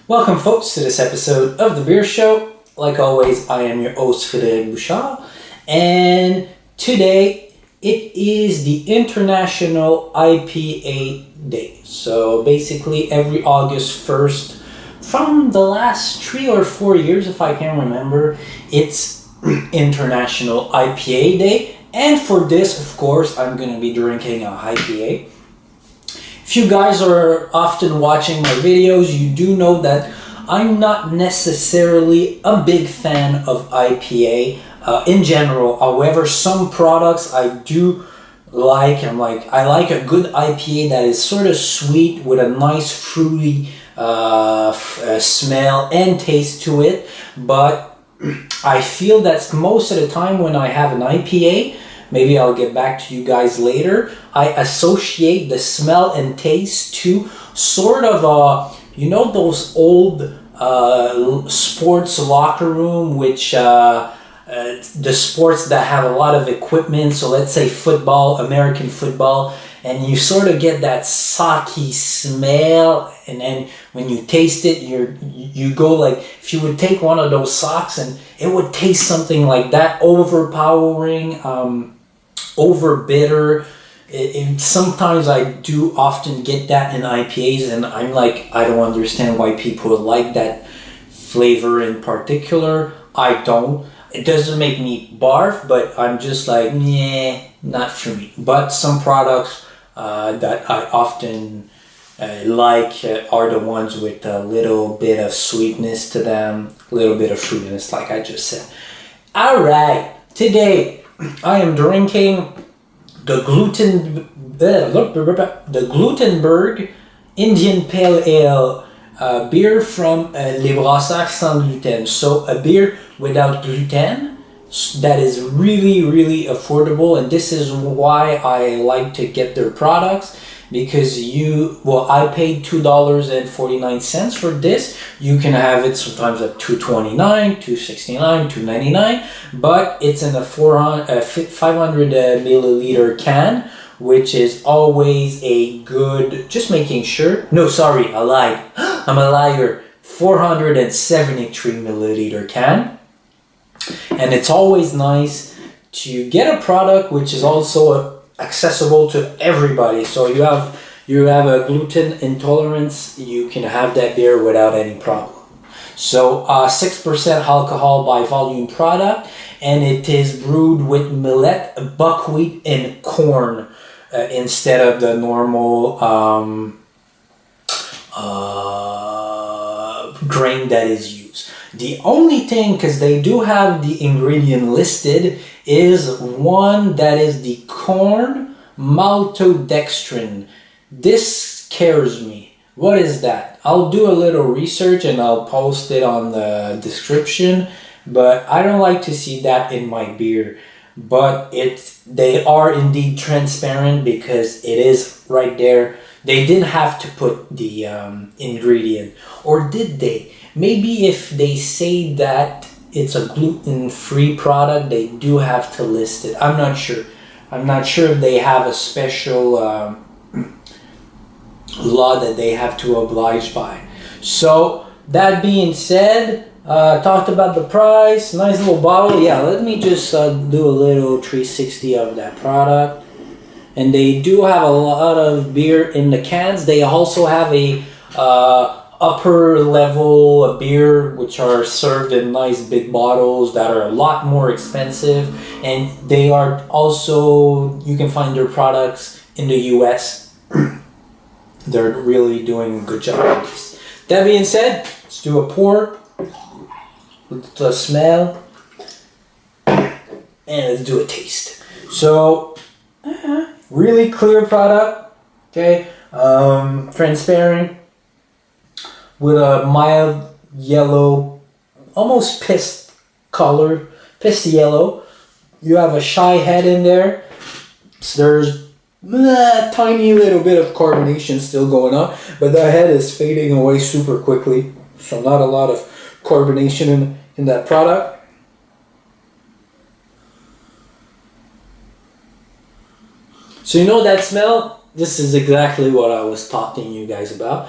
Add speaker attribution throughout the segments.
Speaker 1: Welcome, folks, to this episode of The Beer Show. Like always, I am your host, Frédéric Bouchard, and today it is the International IPA Day. So basically, every August 1st, from the last 3 or 4 years, if I can remember, it's International IPA Day. And for this, of course, I'm going to be drinking a IPA. If you guys are often watching my videos, you do know that I'm not necessarily a big fan of IPA in general. However, some products I do like. I like a good IPA that is sort of sweet with a nice fruity smell and taste to it. But I feel that most of the time when I have an IPA, maybe I'll get back to you guys later, I associate the smell and taste to sort of those old sports locker room, which the sports that have a lot of equipment. So let's say football, American football, and you sort of get that sake smell, and then when you taste it, you go like, if you would take one of those socks and it would taste something like that, overpowering, over bitter. Sometimes I do often get that in IPAs, and I'm like, I don't understand why people like that flavor in particular. I don't. It doesn't make me barf, but I'm just like, nah, not for me. But some products that I often like are the ones with a little bit of sweetness to them, a little bit of fruitiness, like I just said. All right, today I am drinking the Glutenberg Indian Pale Ale beer from Les Brasseurs sans gluten. So a beer without gluten that is really, really affordable, and this is why I like to get their products, because I paid $2.49 for this. You can have it sometimes at $2.29, $2.69, $2.99, but it's in a 500 milliliter can, which is always a good, just making sure. No, sorry, I lied. I'm a liar. 473 milliliter can. And it's always nice to get a product which is also accessible to everybody. So you have a gluten intolerance, you can have that beer without any problem. So 6% alcohol by volume product, and it is brewed with millet, buckwheat, and corn instead of the normal grain that is used. The only thing, because they do have the ingredient listed, is one that is the corn maltodextrin. This scares me. What is that? I'll do a little research and I'll post it on the description, but I don't like to see that in my beer. But they are indeed transparent because it is right there. They didn't have to put the ingredient, or did they? Maybe if they say that it's a gluten-free product, they do have to list it. I'm not sure. I'm not sure if they have a special law that they have to oblige by. So that being said, talked about the price. Nice little bottle. Yeah, let me just do a little 360 of that product. And they do have a lot of beer in the cans. They also have a upper level beer which are served in nice big bottles that are a lot more expensive, and they are also, you can find their products in the US. They're really doing a good job with this. That being said, let's do a pour. Let's smell, and let's do a taste. So really clear product, okay, transparent, with a mild yellow, almost piss color, piss yellow. You have a shy head in there. So there's a tiny little bit of carbonation still going on, but the head is fading away super quickly. So not a lot of carbonation in that product. So you know that smell? this is exactly what I was talking to you guys about.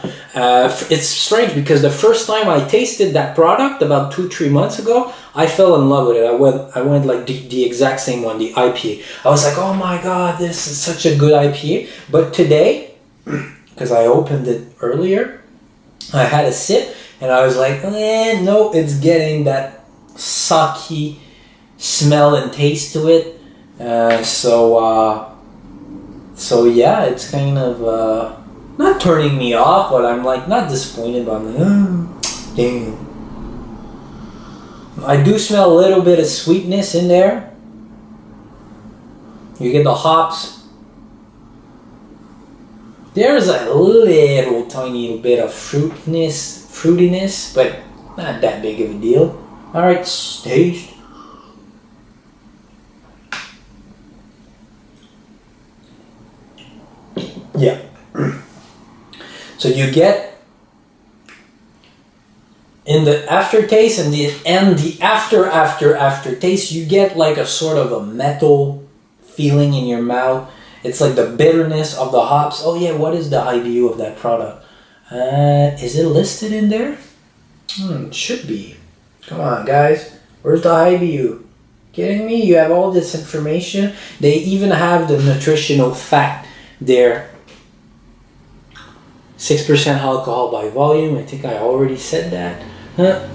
Speaker 1: It's strange because the first time I tasted that product about 2-3 months ago, I fell in love with it. I went like the exact same one, the IPA. I was like, oh my god, this is such a good IPA. But today, because I opened it earlier, I had a sip and I was like, no, it's getting that sake smell and taste to it. So yeah, it's kind of not turning me off, but I'm like not disappointed, but I'm like, oh, damn. I do smell a little bit of sweetness in there. You get the hops. There's a little tiny bit of fruitiness, but not that big of a deal. Alright, taste. Yeah. So you get in the aftertaste and the aftertaste, you get like a sort of a metal feeling in your mouth. It's like the bitterness of the hops. Oh yeah, what is the IBU of that product? Is it listed in there? It should be. Come on, guys. Where's the IBU? Kidding me? You have all this information. They even have the nutritional fact there. 6% alcohol by volume. I think I already said that.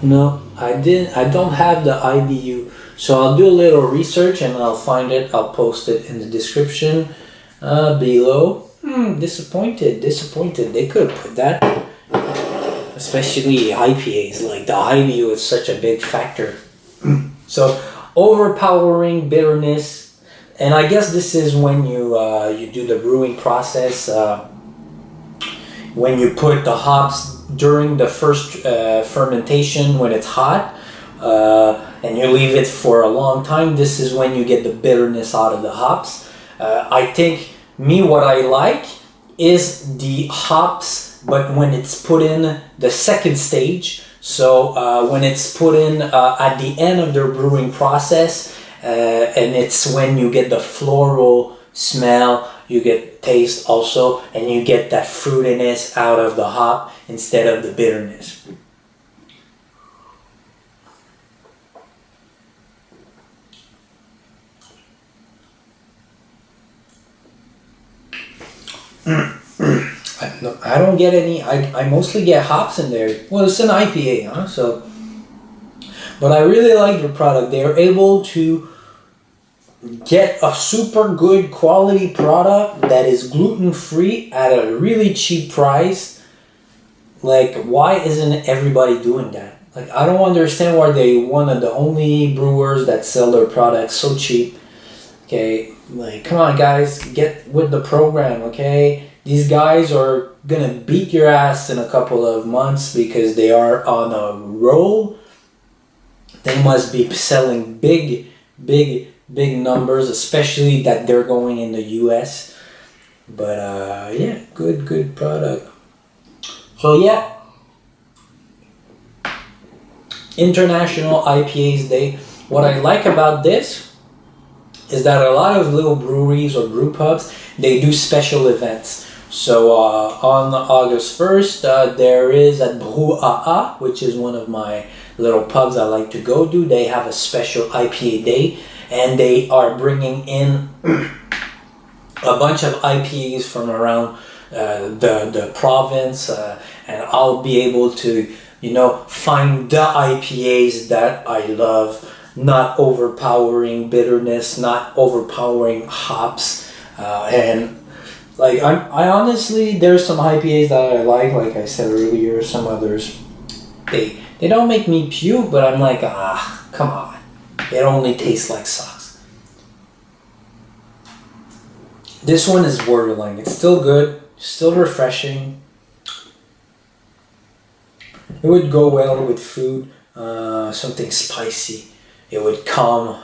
Speaker 1: No, I didn't. I don't have the IBU. So I'll do a little research and I'll find it. I'll post it in the description below. Disappointed. They could have put that. Especially IPAs. Like the IBU is such a big factor. So overpowering bitterness. And I guess this is when you do the brewing process. When you put the hops during the first fermentation when it's hot and you leave it for a long time, this is when you get the bitterness out of the hops. I think what I like is the hops, but when it's put in the second stage, so when it's put in at the end of their brewing process, and it's when you get the floral smell, you get taste also, and you get that fruitiness out of the hop instead of the bitterness. I don't get any. I mostly get hops in there. Well, it's an IPA, huh? So, but I really like the product. They're able to get a super good quality product that is gluten-free at a really cheap price. Like, why isn't everybody doing that? Like, I don't understand why they're one of the only brewers that sell their products so cheap. Okay, like, come on guys, get with the program, okay? These guys are gonna beat your ass in a couple of months because they are on a roll. They must be selling big numbers, especially that they're going in the US. But yeah, good product. So yeah, International IPAs Day. What I like about this is that a lot of little breweries or brew pubs, they do special events. So on August 1st, there is at Brasseurs, which is one of my little pubs I like to go to. They have a special IPA day, and they are bringing in a bunch of IPAs from around the province, and I'll be able to, find the IPAs that I love. Not overpowering bitterness, not overpowering hops, and like I honestly, there's some IPAs that I like I said earlier. Some others, they don't make me puke, but I'm like, come on, it only tastes like socks. This one is borderline. It's still good, still refreshing. It would go well with food, something spicy. It would calm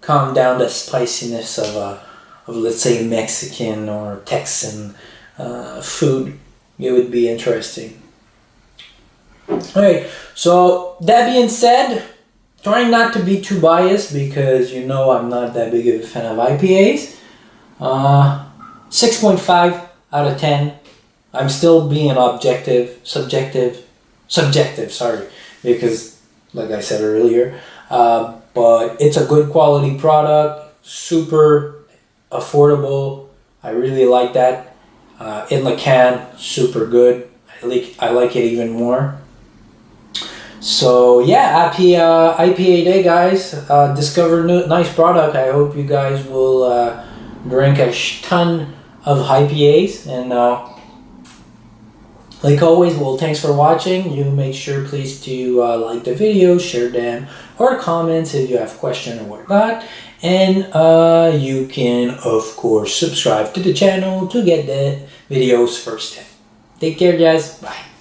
Speaker 1: down the spiciness of let's say Mexican or Texan food. It would be interesting. Alright, so that being said, trying not to be too biased because I'm not that big of a fan of IPAs. 6.5 out of 10. I'm still being subjective, sorry, because like I said earlier, but it's a good quality product, super affordable. I really like that. In the can, super good. I like it even more. So yeah, happy IPA day, guys. Discovered nice product. I hope you guys will drink a ton of IPAs. And like always, well, thanks for watching. You make sure please to like the video, share them, or comments if you have questions or whatnot. And you can, of course, subscribe to the channel to get the videos first. Take care, guys. Bye.